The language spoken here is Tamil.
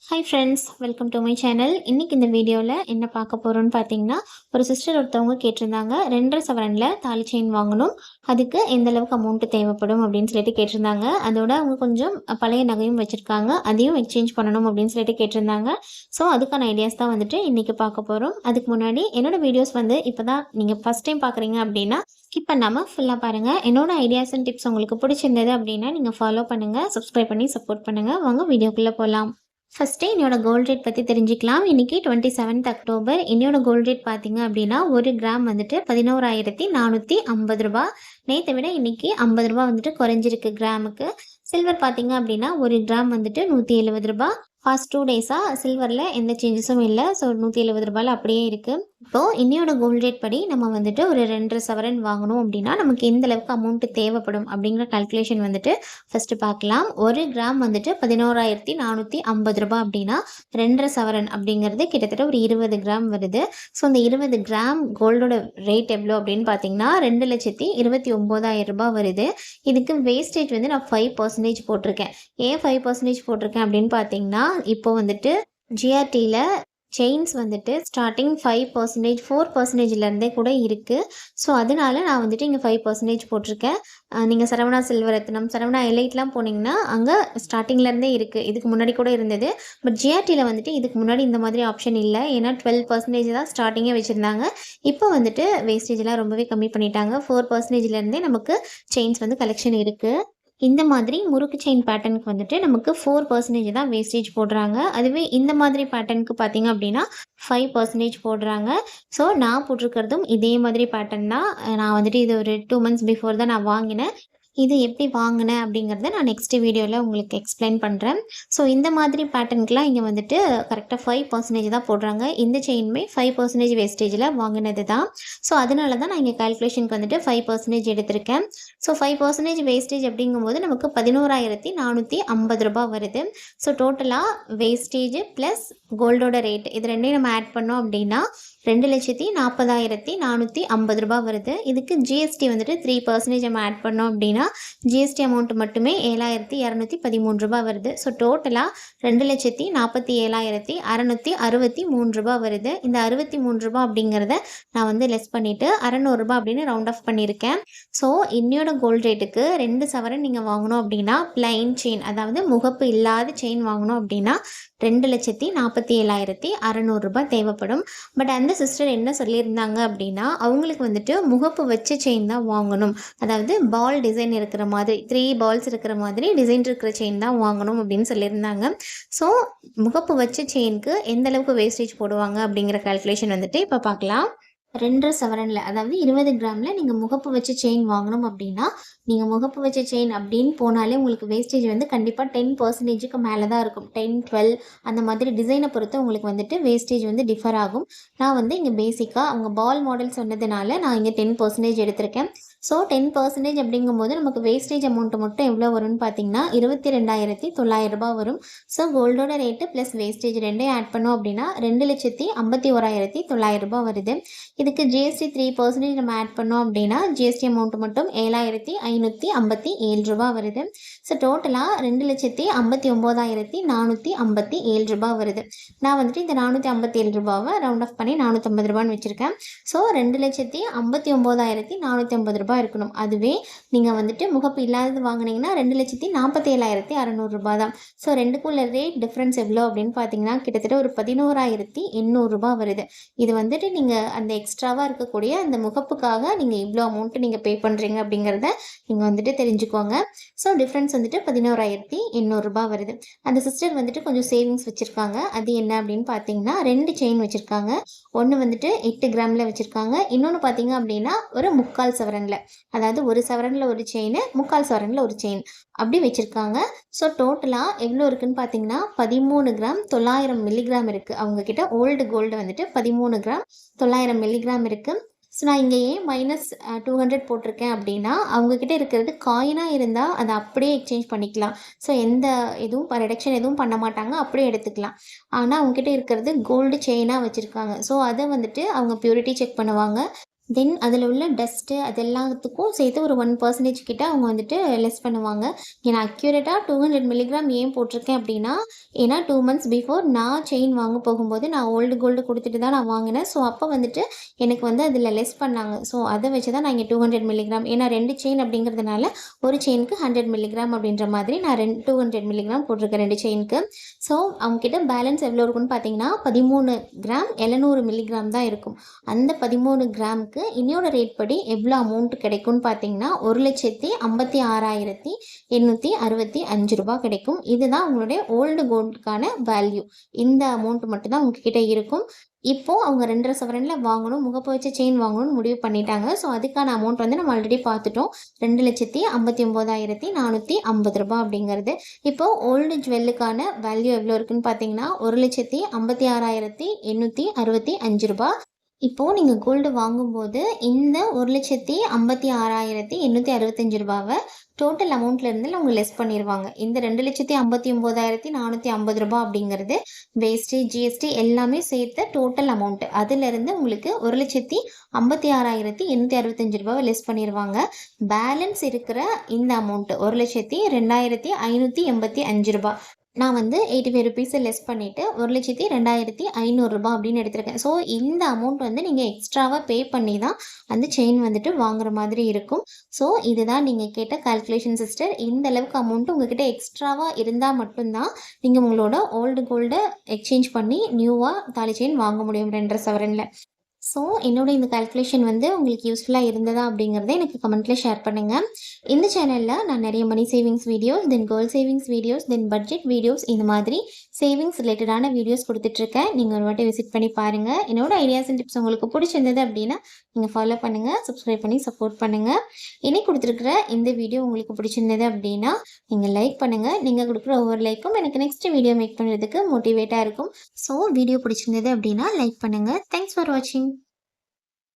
Hi friends, welcome to my channel. இன்றைக்கி இந்த வீடியோவில் என்ன பார்க்க போகிறோன்னு பார்த்தீங்கன்னா, ஒரு சிஸ்டர் ஒருத்தவங்க கேட்டிருந்தாங்க. 2.5 சவரனில் தாலி செயின் வாங்கணும், அதுக்கு எந்த அளவுக்கு அமௌண்ட்டு தேவைப்படும் அப்படின்னு சொல்லிட்டு கேட்டிருந்தாங்க. அதோட அவங்க கொஞ்சம் பழைய நகையும் வச்சுருக்காங்க, அதையும் எக்ஸ்சேஞ்ச் பண்ணணும் அப்படின்னு சொல்லிட்டு கேட்டிருந்தாங்க. ஸோ அதுக்கான ஐடியாஸ் தான் வந்துட்டு இன்றைக்கி பார்க்க போகிறோம். அதுக்கு முன்னாடி என்னோடய வீடியோஸ் வந்து இப்போ தான் நீங்கள் ஃபஸ்ட் டைம் பார்க்குறீங்க அப்படின்னா ஸ்கிப் பண்ணாமல் ஃபுல்லாக பாருங்கள். என்னோடய ஐடியாஸ் அண்ட் டிப்ஸ் உங்களுக்கு பிடிச்சிருந்தது அப்படின்னா நீங்கள் ஃபாலோ பண்ணுங்கள், சப்ஸ்கிரைப் பண்ணி சப்போர்ட் பண்ணுங்கள். வாங்க வீடியோக்குள்ளே போகலாம். ஃபஸ்ட்டு என்னோட கோல்ட் ரேட் பற்றி தெரிஞ்சுக்கலாம். இன்றைக்கி 27th அக்டோபர். என்னோட கோல்ட் ரேட் பார்த்தீங்க அப்படின்னா 1 கிராம் வந்துட்டு 11,450 ரூபா. நேற்றை விட இன்றைக்கி 50 ரூபா வந்துட்டு குறைஞ்சிருக்கு கிராமுக்கு. சில்வர் பார்த்தீங்க அப்படின்னா 1 கிராம் வந்துட்டு 170 ரூபா. ஃபாஸ்ட் 2 டேஸாக சில்வரில் எந்த சேஞ்சஸும் இல்லை. ஸோ 170 ரூபாயில் அப்படியே இருக்குது. இப்போது இன்னையோட கோல்ட் ரேட் படி நம்ம வந்துட்டு ஒரு 2.5 சவரன் வாங்கணும் அப்படின்னா நமக்கு எந்த அளவுக்கு அமௌண்ட்டு தேவைப்படும் அப்படிங்கிற கால்குலேஷன் வந்துட்டு ஃபஸ்ட்டு பார்க்கலாம். 1 கிராம் வந்துட்டு 11,450 ரூபா அப்படின்னா 2.5 சவரன் அப்படிங்கிறது கிட்டத்தட்ட ஒரு 20 கிராம் வருது. ஸோ இந்த 20 கிராம் கோல்டோட ரேட் எவ்வளோ அப்படின்னு பார்த்தீங்கன்னா 2,29,000 ரூபா வருது. இதுக்கு வேஸ்டேஜ் வந்து நான் 5% போட்டிருக்கேன். ஏன் 5% போட்டிருக்கேன் அப்படின்னு பார்த்தீங்கன்னா, இப்போ வந்துட்டு ஜிஆர்டியில் செயின்ஸ் வந்துட்டு ஸ்டார்டிங் 5%, 4%லேருந்தே கூட இருக்குது. ஸோ அதனால நான் வந்துட்டு இங்கே 5% போட்டிருக்கேன். நீங்கள் சரவணா செல்வரத்னம், சரவணா எலைட்லாம் போனீங்கன்னா அங்கே ஸ்டார்டிங்லேருந்தே இருக்குது. இதுக்கு முன்னாடி கூட இருந்தது. பட் ஜிஆர்டியில் வந்துட்டு இதுக்கு முன்னாடி இந்த மாதிரி ஆப்ஷன் இல்லை. ஏன்னா 12% தான் ஸ்டார்டிங்கே வச்சுருந்தாங்க. இப்போ வந்துட்டு வேஸ்டேஜெலாம் ரொம்பவே கம்மி பண்ணிட்டாங்க. 4%லேருந்தே நமக்கு செயின்ஸ் வந்து கலெக்ஷன் இருக்குது. இந்த மாதிரி முறுக்கு செயின் பேட்டர்னுக்கு வந்துட்டு நமக்கு 4% தான் வேஸ்டேஜ் போடுறாங்க. அதுவே இந்த மாதிரி பேட்டர்னுக்கு பார்த்தீங்க அப்படின்னா 5% போடுறாங்க. ஸோ நான் போட்டிருக்கிறதும் இதே மாதிரி பேட்டர்ன் தான். நான் வந்துட்டு இது ஒரு 2 months பிஃபோர் தான் நான் வாங்கினேன். இது எப்படி வாங்கினேன் அப்படிங்கிறத நான் நெக்ஸ்ட் வீடியோவில் உங்களுக்கு எக்ஸ்பிளைன் பண்ணுறேன். ஸோ இந்த மாதிரி பேட்டர்னுக்குலாம் இங்கே வந்துட்டு கரெக்டாக 5% தான் போடுறாங்க. இந்த செயினுமே 5% வேஸ்டேஜில் வாங்கினது தான். ஸோ அதனால தான் நான் இங்கே கால்குலேஷனுக்கு வந்துட்டு 5% எடுத்திருக்கேன். ஸோ 5% வேஸ்டேஜ் அப்படிங்கும்போது நமக்கு 11,450 ரூபா வருது. ஸோ டோட்டலாக வேஸ்டேஜ் ப்ளஸ் கோல்டோட ரேட் இது ரெண்டையும் நம்ம ஆட் பண்ணோம் அப்படின்னா 2,40,450 ரூபா வருது. இதுக்கு ஜிஎஸ்டி வந்துட்டு 3% நம்ம ஆட் பண்ணோம் அப்படின்னா ஜிஎஸ்டி அமௌண்ட் மட்டுமே 7,213 ரூபா வருது. ஸோ டோட்டலாக 2,47,663 ரூபா வருது. இந்த 63 ரூபா அப்படிங்கிறத நான் வந்து லெஸ் பண்ணிவிட்டு 600 ரூபா அப்படின்னு ரவுண்ட் ஆஃப் பண்ணியிருக்கேன். ஸோ இன்னையோட கோல்ட் ரேட்டுக்கு 2 சவரன் நீங்கள் வாங்கணும் அப்படின்னா பிளைன் செயின், அதாவது முகப்பு இல்லாத செயின் வாங்கணும் அப்படின்னா 2,47,600 ரூபா தேவைப்படும். பட் அந்த சிஸ்டர் என்ன சொல்லியிருந்தாங்க அப்படின்னா அவங்களுக்கு வந்துட்டு முகப்பு வச்ச செயின் தான் வாங்கணும், அதாவது பால் டிசைன் இருக்கிற மாதிரி 3 பால்ஸ் இருக்கிற மாதிரி டிசைன் இருக்கிற செயின் தான் வாங்கணும் அப்படின்னு சொல்லியிருந்தாங்க. ஸோ முகப்பு வச்ச செயினுக்கு எந்த அளவுக்கு வேஸ்டேஜ் போடுவாங்க அப்படிங்கிற கால்குலேஷன் வந்துட்டு இப்போ பார்க்கலாம். 2.5 சவரனில் அதாவது 20 கிராமில் நீங்கள் முகப்பு வச்ச செயின் வாங்கணும் அப்படின்னா நீங்கள் முகப்பு வச்ச செயின் அப்படின்னு போனாலே உங்களுக்கு வேஸ்டேஜ் வந்து கண்டிப்பாக 10%க்கு மேலே தான் இருக்கும். 10, 12 அந்த மாதிரி டிசைனை பொறுத்து உங்களுக்கு வந்துட்டு வேஸ்டேஜ் வந்து டிஃபர் ஆகும். நான் வந்து இங்கே பேசிக்காக அவங்க பால் மாடல் சொன்னதுனால நான் இங்கே 10% எடுத்திருக்கேன். ஸோ 10% அப்படிங்கும்போது நமக்கு வேஸ்டேஜ் அமௌண்ட்டு மட்டும் எவ்வளோ வரும்னு பார்த்தீங்கன்னா 22,900 ரூபா வரும். ஸோ கோல்டோட ரேட்டு ப்ளஸ் வேஸ்டேஜ் ரெண்டையும் ஆட் பண்ணோம் அப்படின்னா 2,51,900 ரூபா வருது. இதுக்கு ஜிஎஸ்டி 3% நம்ம ஆட் பண்ணோம் அப்படின்னா ஜிஎஸ்டி அமௌண்ட் மட்டும் 7,557 ரூபா வருது. ஸோ டோட்டலாக 2,59,457 ரூபா வருது. நான் வந்துட்டு இந்த 457 ரூபாவை ரவுண்ட் ஆஃப் பண்ணி 450 ரூபான்னு வச்சுருக்கேன். ஸோ 2,59,450 ரூபா இருக்கணும். அதுவே நீங்கள் வந்துட்டு முகப்பு இல்லாதது வாங்கினீங்கன்னா 2,47,600 ரூபா தான். ஸோ ரெண்டுக்குள்ள ரேட் டிஃப்ரென்ஸ் எவ்வளோ அப்படின்னு பார்த்தீங்கன்னா கிட்டத்தட்ட ஒரு 11,800 ரூபா வருது. இது வந்துட்டு நீங்கள் அந்த எக்ஸ்ட்ராவாக இருக்கக்கூடிய அந்த முகப்புக்காக நீங்கள் இவ்வளோ அமௌண்ட்டு நீங்கள் பே பண்ணுறீங்க அப்படிங்கிறத நீங்கள் வந்துட்டு தெரிஞ்சுக்கோங்க. ஸோ டிஃப்ரென்ஸ் வந்துட்டு 11,800 ரூபா வருது. அந்த சிஸ்டர் வந்துட்டு கொஞ்சம் சேவிங்ஸ் வச்சுருக்காங்க. அது என்ன அப்படின்னு பார்த்தீங்கன்னா 2 செயின் வச்சுருக்காங்க. ஒன்று வந்துட்டு 8 கிராமில் வச்சுருக்காங்க, இன்னொன்று பார்த்தீங்க அப்படின்னா ஒரு 3/4 சவரனில், அதாவது 1 சவரனில் ஒரு செயின், 3/4 சவரனில் ஒரு செயின் அப்படி வச்சுருக்காங்க. ஸோ டோட்டலாக எவ்வளோ இருக்குதுன்னு பார்த்தீங்கன்னா 13 கிராம் 900 மில்லிகிராம் இருக்குது. அவங்கக்கிட்ட ஓல்டு கோல்டு வந்துட்டு 13 கிராம் 900 மில்லிகிராம் இருக்குது. ஸோ நான் இங்கே ஏன் -200 போட்டிருக்கேன் அப்படின்னா அவங்கக்கிட்ட இருக்கிறது காயினாக இருந்தால் அதை அப்படியே எக்ஸ்சேஞ்ச் பண்ணிக்கலாம். ஸோ எந்த எதுவும் ரிடக்ஷன் எதுவும் பண்ண மாட்டாங்க, அப்படியே எடுத்துக்கலாம். ஆனால் அவங்கக்கிட்ட இருக்கிறது கோல்டு செயினாக வச்சுருக்காங்க. ஸோ அதை வந்துட்டு அவங்க பியூரிட்டி செக் பண்ணுவாங்க. தென் அதில் உள்ள டஸ்ட்டு அது எல்லாத்துக்கும் சேர்த்து ஒரு 1% கிட்ட அவங்க வந்துட்டு லெஸ் பண்ணுவாங்க. ஏன்னா அக்யூரேட்டாக 200 மில்லிகிராம் ஏன் போட்டிருக்கேன் அப்படின்னா, ஏன்னா 2 மந்த்ஸ் பிஃபோர் நான் செயின் வாங்க போகும்போது நான் ஓல்டு கோல்டு கொடுத்துட்டு தான் நான் வாங்கினேன். ஸோ அப்போ வந்துட்டு எனக்கு வந்து அதில் லெஸ் பண்ணாங்க. ஸோ அதை வச்சு தான் நான் இங்கே 200 மில்லிகிராம், ஏன்னா 2 செயின் அப்படிங்கிறதுனால ஒரு செயினுக்கு 100 மில்லிகிராம் அப்படின்ற மாதிரி நான் 200 மில்லிகிராம் போட்டிருக்கேன் 2 செயினுக்கு. ஸோ அவங்ககிட்ட பேலன்ஸ் எவ்வளோ இருக்குன்னு பார்த்தீங்கன்னா 13 கிராம் 700 மில்லிகிராம் தான் இருக்கும். அந்த 13 கிராமுக்கு இன்னையோட ரேட் படி எவ்வளோ அமௌண்ட் கிடைக்கும்னு பார்த்தீங்கன்னா 1,56,865 ரூபாய் கிடைக்கும். இதுதான் உங்களுடைய ஓல்டு கோல்டுக்கான வேல்யூ. இந்த அமௌண்ட் மட்டும் தான் உங்ககிட்ட இருக்கும். இப்போது அவங்க 2.5 சவரனில் வாங்கணும், முகப்பு வச்ச செயின் வாங்கணும்னு முடிவு பண்ணிட்டாங்க. ஸோ அதுக்கான அமௌண்ட் வந்து நம்ம ஆல்ரெடி பார்த்துட்டோம். 2,59,450 ரூபாய் அப்படிங்கிறது. இப்போது ஓல்டு ஜுவல்லுக்கான வேல்யூ எவ்வளோ இருக்குன்னு பார்த்தீங்கன்னா 1,56,865 ரூபாய். இப்போது நீங்கள் கோல்டு வாங்கும்போது இந்த 1,56,865 ரூபாவை டோட்டல் அமௌண்ட்லேருந்து அவங்க லெஸ் பண்ணிடுவாங்க. இந்த 2,59,450 ரூபாய் அப்படிங்கிறது வேஸ்ட்டு ஜிஎஸ்டி எல்லாமே சேர்த்த டோட்டல் அமௌண்ட்டு. அதிலிருந்து உங்களுக்கு 1,56,865 ரூபாவை லெஸ் பண்ணிடுவாங்க. பேலன்ஸ் இருக்கிற இந்த அமௌண்ட்டு 1,02,585 ரூபாய். நான் வந்து 85 ருபீஸை லெஸ் பண்ணிவிட்டு 1,02,500 ரூபாய் அப்படின்னு எடுத்திருக்கேன். ஸோ இந்த அமௌண்ட் வந்து நீங்கள் எக்ஸ்ட்ராவாக பே பண்ணி தான் அந்த செயின் வந்துட்டு வாங்குற மாதிரி இருக்கும். ஸோ இதுதான் நீங்கள் கேட்ட கால்குலேஷன் சிஸ்டர். இந்த அளவுக்கு அமௌண்ட்டு உங்ககிட்ட எக்ஸ்ட்ராவாக இருந்தால் மட்டும்தான் நீங்கள் உங்களோட ஓல்டு கோல்டை எக்ஸ்சேஞ்ச் பண்ணி நியூவாக தாலி செயின் வாங்க முடியும் 2.5 சவரனில். ஸோ என்னோட இந்த கால்குலேஷன் வந்து உங்களுக்கு யூஸ்ஃபுல்லாக இருந்ததா அப்படிங்கிறத எனக்கு கமெண்ட்டில் ஷேர் பண்ணுங்கள். இந்த சேனலில் நான் நிறைய money savings videos, then girl savings videos, then budget videos, இந்த மாதிரி சேவிங்ஸ் ரிலேட்டடான வீடியோஸ் கொடுத்துட்ருக்கேன். நீங்கள் ஒரு வாட்டி விசிட் பண்ணி பாருங்கள். என்னோட ஐடியாஸ் அண்ட் டிப்ஸ் உங்களுக்கு பிடிச்சிருந்தது அப்படின்னா நீங்கள் ஃபாலோ பண்ணுங்கள், சப்ஸ்கிரைப் பண்ணி சப்போர்ட் பண்ணுங்கள். இனி கொடுத்துருக்குற இந்த வீடியோ உங்களுக்கு பிடிச்சிருந்தது அப்படின்னா நீங்கள் லைக் பண்ணுங்கள். நீங்கள் கொடுக்குற ஒவ்வொரு லைக்கும் எனக்கு நெக்ஸ்ட் வீடியோ மேக் பண்ணுறதுக்கு மோட்டிவேட்டாக இருக்கும். ஸோ வீடியோ பிடிச்சிருந்தது அப்படின்னா லைக் பண்ணுங்கள். தேங்க்ஸ் ஃபார் வாட்சிங்.